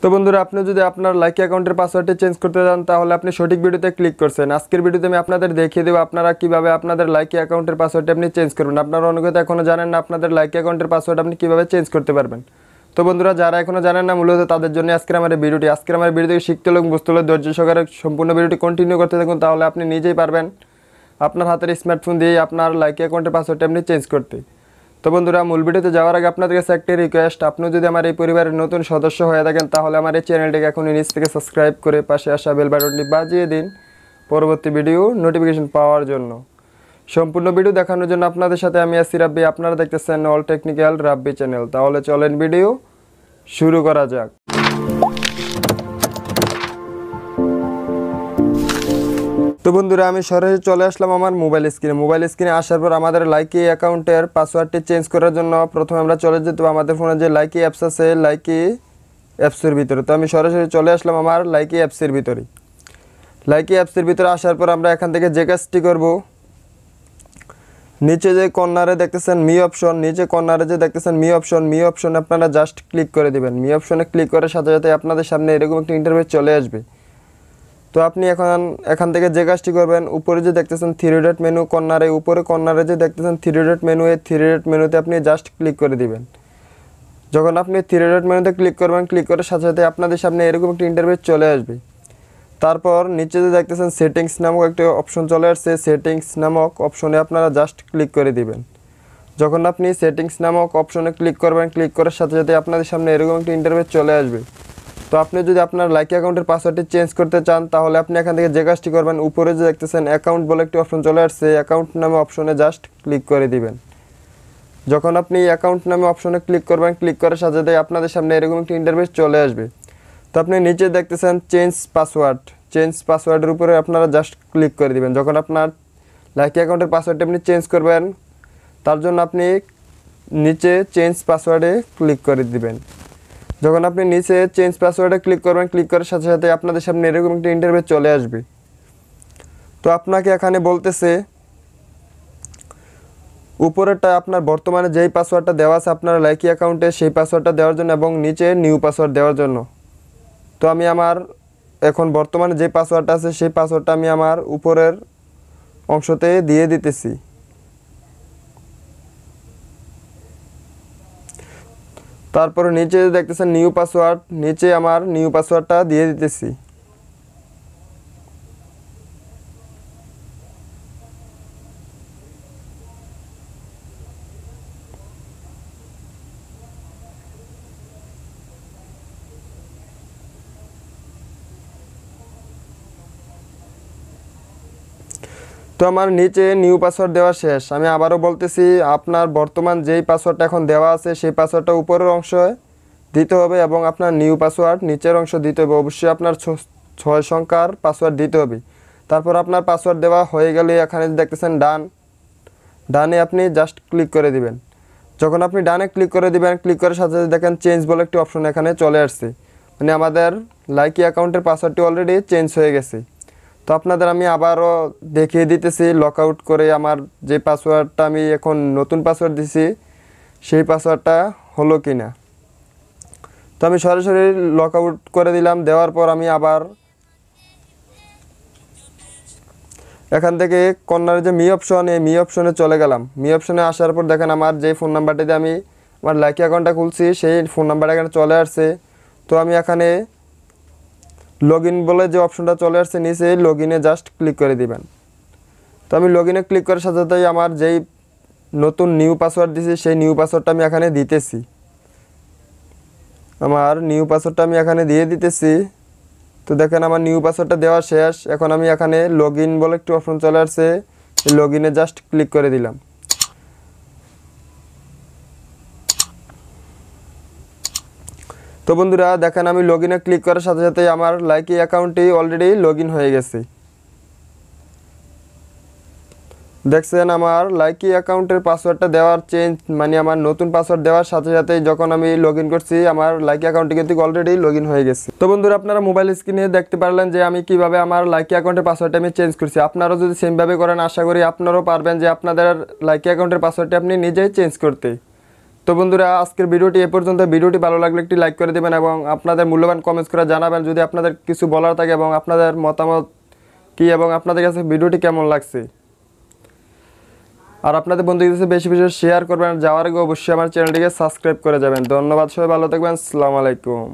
তো বন্ধুরা, আপনি যদি আপনার লাইকি অ্যাকাউন্টের পাসওয়ার্ডটি চেঞ্জ করতে চান তাহলে আপনি সঠিক ভিডিওতে ক্লিক করছেন। আজকের ভিডিওতে আমি আপনাদের দেখিয়ে দেবো আপনারা কিভাবে আপনাদের লাইকি অ্যাকাউন্টের পাসওয়ার্ডটি আপনি চেঞ্জ করবেন। আপনারা অনেকে তো এখনও জানেন না আপনাদের লাইকি অ্যাকাউন্টের পাসওয়ার্ড আপনি কিভাবে চেঞ্জ করতে পারবেন। তো বন্ধুরা, যারা এখনও জানেন না মূলত তাদের জন্য আজকের আমার ভিডিওটি শিখতে হলে বুঝতে হলে ধৈর্য সহকারে সম্পূর্ণ ভিডিওটি কন্টিনিউ করতে থাকুন, তাহলে আপনি নিজেই পারবেন আপনার হাতের স্মার্টফোন দিয়ে আপনার লাইকি অ্যাকাউন্টের পাসওয়ার্ডটি আপনি চেঞ্জ করতে। তো বন্ধুরা, মূল ভিডিওতে যাওয়ার আগে আপনাদের কাছে একটি রিকোয়েস্ট, আপনি যদি আমার এই পরিবারের নতুন সদস্য হয়ে থাকেন তাহলে আমার এই চ্যানেলটিকে এখনই নিচ থেকে সাবস্ক্রাইব করে পাশে আসা বেল বাটনটি বাজিয়ে দিন পরবর্তী ভিডিও নোটিফিকেশন পাওয়ার জন্য। সম্পূর্ণ ভিডিও দেখানোর জন্য আপনাদের সাথে আমি আছি রাব্বি, আপনারা দেখতেছেন অল টেকনিক্যাল রাব্বি চ্যানেল। তাহলে চলেন ভিডিও শুরু করা যাক। তো বন্ধুরা, আমি সরাসরি চলে আসলাম আমার মোবাইল স্ক্রিনে আসার পর আমাদের লাইকি অ্যাকাউন্টের পাসওয়ার্ডটি চেঞ্জ করার জন্য প্রথমে আমরা চলে যেতে হবে আমাদের ফোনে যে লাইকি অ্যাপস আছে লাইকি অ্যাপসের ভিতরে। তো আমি সরাসরি চলে আসলাম আমার লাইকি অ্যাপসের ভিতরে। লাইকি অ্যাপসের ভিতরে আসার পর আমরা এখান থেকে যে কাজটি করব, নিচে যে কর্নারে দেখতেছেন মি অপশন, মি অপশন আপনারা জাস্ট ক্লিক করে দিবেন। মি অপশনে ক্লিক করার সাথে সাথে আপনাদের সামনে এরকম একটা ইন্টারফেস চলে আসবে। তো আপনি এখান থেকে যে কাজটি করবেন, উপরে যে দেখতেছেন থ্রি ডট মেনু কর্নারে যে দেখতেছেন থ্রি ডট মেনু, এই থ্রি ডট মেনুতে আপনি জাস্ট ক্লিক করে দিবেন। যখন আপনি থ্রি ডট মেনুতে ক্লিক করবেন, ক্লিক করার সাথে সাথে আপনাদের সামনে এরকম একটা ইন্টারফেস চলে আসবে। তারপর নিচে যে দেখতেছেন সেটিংস নামক একটা অপশন চলে আসছে, সেটিংস নামক অপশনে আপনারা জাস্ট ক্লিক করে দিবেন। যখন আপনি সেটিংস নামক অপশনে ক্লিক করবেন, ক্লিক করার সাথে সাথে আপনাদের সামনে এরকম একটা ইন্টারফেস চলে আসবে। তো আপনি যদি আপনার লাইকি অ্যাকাউন্টের পাসওয়ার্ডটি চেঞ্জ করতে চান তাহলে আপনি এখান থেকে যে কাজটি করবেন, উপরে যে দেখতেছেন অ্যাকাউন্ট বলে একটি অপশন চলে আসছে, অ্যাকাউন্ট নামে অপশনে জাস্ট ক্লিক করে দিবেন। যখন আপনি অ্যাকাউন্ট নামে অপশনে ক্লিক করবেন, ক্লিক করার সাথে সাথে আপনাদের সামনে এরকম একটি ইন্টারফেস চলে আসবে। তো আপনি নিচে দেখতেছেন চেঞ্জ পাসওয়ার্ডের উপরে আপনারা জাস্ট ক্লিক করে দিবেন। যখন আপনার লাইকি অ্যাকাউন্টের পাসওয়ার্ডটি আপনি চেঞ্জ করবেন তার জন্য আপনি নিচে চেঞ্জ পাসওয়ার্ডে ক্লিক করে দিবেন। যখন আপনি নিচে চেঞ্জ পাসওয়ার্ডে ক্লিক করবেন, ক্লিক করার সাথে সাথে আপনাদের সামনে এরকম একটা ইন্টারফেস চলে আসবে। তো আপনাকে এখানে বলতেছে উপরেরটা আপনার বর্তমানে যেই পাসওয়ার্ডটা দেওয়া আছে আপনার লাইকি অ্যাকাউন্টে সেই পাসওয়ার্ডটা দেওয়ার জন্য এবং নিচে নিউ পাসওয়ার্ড দেওয়ার জন্য। তো আমি আমার এখন বর্তমানে যে পাসওয়ার্ডটা আছে সেই পাসওয়ার্ডটা আমি আমার উপরের অংশতে দিয়ে দিতেছি। তারপরে নিচে দেখতেছেন নিউ পাসওয়ার্ড, নিচে আমার নিউ পাসওয়ার্ডটা দিয়ে দিতেছি। তো আমার নিচে নিউ পাসওয়ার্ড দেওয়া শেষ। আমি আবারও বলতেছি, আপনার বর্তমান যেই পাসওয়ার্ডটা এখন দেওয়া আছে সেই পাসওয়ার্ডটা উপরের অংশে দিতে হবে এবং আপনার নিউ পাসওয়ার্ড নিচের অংশ দিতে হবে। অবশ্যই আপনার 6 সংখ্যার পাসওয়ার্ড দিতে হবে। তারপর আপনার পাসওয়ার্ড দেওয়া হয়ে গেলে এখানে দেখতেছেন ডানে আপনি জাস্ট ক্লিক করে দিবেন। যখন আপনি ডানে ক্লিক করে দিবেন, ক্লিক করার সাথে সাথে দেখেন চেঞ্জ বলে একটি অপশন এখানে চলে আসছে, মানে আমাদের লাইকি অ্যাকাউন্টের পাসওয়ার্ডটি অলরেডি চেঞ্জ হয়ে গেছে। তো আপনাদের আমি আবারও দেখিয়ে দিতেছি লক আউট করে আমার যে পাসওয়ার্ডটা আমি এখন নতুন পাসওয়ার্ড দিছি সেই পাসওয়ার্ডটা হলো কি না। তো আমি সরাসরি লক আউট করে দিলাম। দেওয়ার পর আমি আবার এখান থেকে কর্নারে যে মি অপশন, এই মি অপশনে চলে গেলাম। মি অপশনে আসার পর দেখেন আমার যে ফোন নাম্বারটিতে আমি আমার লাইকি অ্যাকাউন্টটা খুলছি সেই ফোন নাম্বারটা এখানে চলে আসছে। তো আমি এখানে লগইন বলে যে অপশনটা চলে আসছে নিচে, লগইনে জাস্ট ক্লিক করে দিবেন। তো আমি লগইনে ক্লিক করার সাথে সাথেই আমার যেই নতুন নিউ পাসওয়ার্ড দিয়েছি সেই নিউ পাসওয়ার্ডটা আমি এখানে দিতেছি। আমার নিউ পাসওয়ার্ডটা আমি এখানে দিয়ে দিতেছি। তো দেখেন আমার নিউ পাসওয়ার্ডটা দেওয়া শেষ। এখন আমি এখানে লগইন বলে একটি অপশন চলে আসছে, এই লগইনে জাস্ট ক্লিক করে দিলাম। তো বন্ধুরা দেখেন আমি লগইনে ক্লিক করার সাথে সাথে আমার লাইকি অ্যাকাউন্টটি অলরেডি লগইন হয়ে গেছে। দেখছেন আমার লাইকি অ্যাকাউন্টের পাসওয়ার্ডটা দেওয়ার চেঞ্জ, মানে আমার নতুন পাসওয়ার্ড দেওয়ার সাথে সাথে যখন আমি লগইন করছি আমার লাইকি অ্যাকাউন্টটি কিন্তু অলরেডি লগইন হয়ে গেছে। তো বন্ধুরা, আপনারা মোবাইল স্ক্রিনে দেখতে পারলেন যে আমি কিভাবে আমার লাইকি অ্যাকাউন্টের পাসওয়ার্ডটা আমি চেঞ্জ করছি। আপনারাও যদি সেমভাবে করেন আশা করি আপনারাও পারবেন যে আপনাদের লাইকি অ্যাকাউন্টের পাসওয়ার্ডটি আপনি নিজেই চেঞ্জ করতে। তো বন্ধুরা আজকের ভিডিওটি এ পর্যন্ত। ভিডিওটি ভালো লাগলে একটি লাইক করে দেবেন এবং আপনাদের মূল্যবান কমেন্টস করে জানাবেন যদি আপনাদের কিছু বলার থাকে এবং আপনাদের মতামত কি এবং আপনাদের কাছে ভিডিওটি কেমন লাগছে। আর আপনাদের বন্ধুদের কাছে বেশি বেশি শেয়ার করবেন। যাওয়ার আগে অবশ্যই আমার চ্যানেলটিকে সাবস্ক্রাইব করে যাবেন। ধন্যবাদ, সবাই ভালো থাকবেন। আসসালামু আলাইকুম।